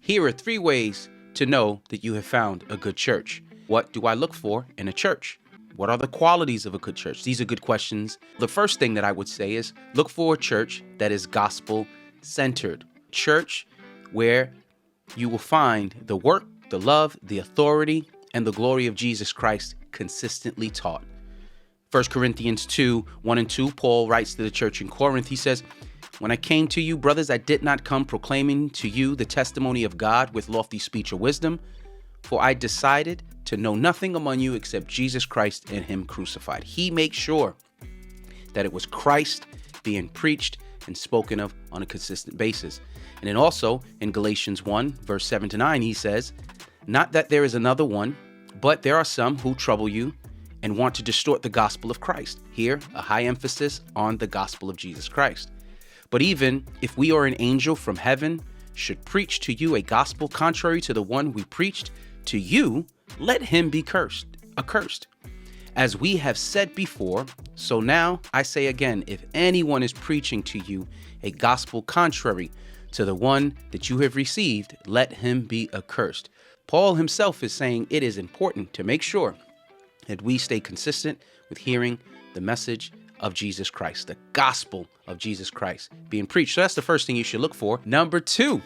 Here are 3 ways to know that you have found a good church. What do I look for in a church? What are the qualities of a good church? These are good questions. The first thing that I would say is look for a church that is gospel-centered. Church where you will find the work, the love, the authority, and the glory of Jesus Christ consistently taught. 1 Corinthians 2, 1 and 2, Paul writes to the church in Corinth. He says, "When I came to you, brothers, I did not come proclaiming to you the testimony of God with lofty speech or wisdom, for I decided to know nothing among you except Jesus Christ and him crucified." He makes sure that it was Christ being preached and spoken of on a consistent basis. And then also in Galatians 1, verse 7 to 9, he says, "Not that there is another one, but there are some who trouble you and want to distort the gospel of Christ." Here, a high emphasis on the gospel of Jesus Christ. "But even if we or an angel from heaven should preach to you a gospel contrary to the one we preached to you, let him be accursed. As we have said before, so now I say again, if anyone is preaching to you a gospel contrary to the one that you have received, let him be accursed." Paul himself is saying it is important to make sure that we stay consistent with hearing the message of Jesus Christ, the gospel of Jesus Christ being preached. So that's the first thing you should look for. Number 2,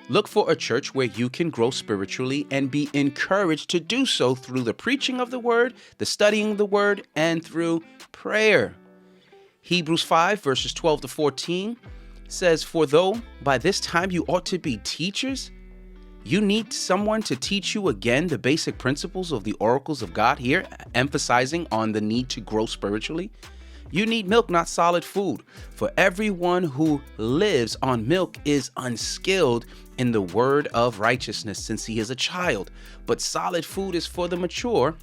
look for a church where you can grow spiritually and be encouraged to do so through the preaching of the word, the studying of the word, and through prayer. Hebrews 5, verses 12 to 14 says, "For though by this time you ought to be teachers, you need someone to teach you again the basic principles of the oracles of God," here emphasizing on the need to grow spiritually. "You need milk, not solid food. For everyone who lives on milk is unskilled in the word of righteousness, since he is a child. But solid food is for the mature,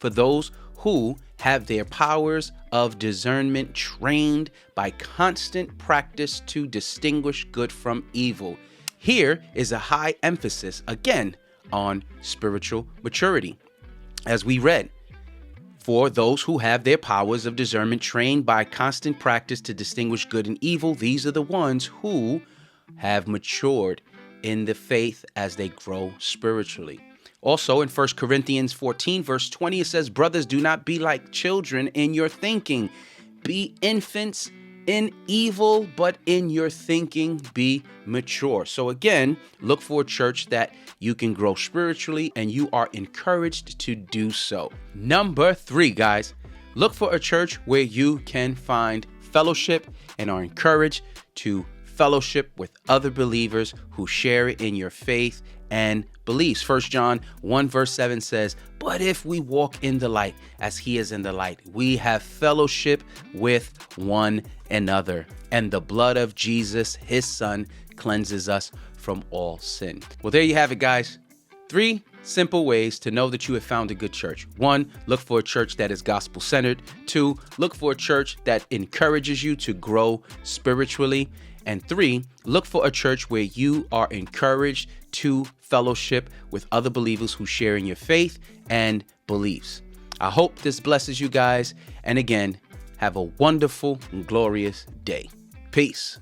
for those who have their powers of discernment trained by constant practice to distinguish good from evil." Here is a high emphasis, again, on spiritual maturity. As we read, "For those who have their powers of discernment trained by constant practice to distinguish good and evil, these are the ones who have matured in the faith as they grow spiritually." Also in 1 Corinthians 14, verse 20, it says, "Brothers, do not be like children in your thinking. Be infants in evil, but in your thinking be mature." So again, look for a church that you can grow spiritually and you are encouraged to do so. Number 3, guys, look for a church where you can find fellowship and are encouraged to fellowship with other believers who share in your faith and beliefs. 1 John 1 verse 7 says, "But if we walk in the light as he is in the light, we have fellowship with one another, and the blood of Jesus, his son, cleanses us from all sin." Well, there you have it, guys. 3 simple ways to know that you have found a good church. 1, look for a church that is gospel-centered. 2, look for a church that encourages you to grow spiritually. And 3, look for a church where you are encouraged to fellowship with other believers who share in your faith and beliefs. I hope this blesses you guys. And again, have a wonderful and glorious day. Peace.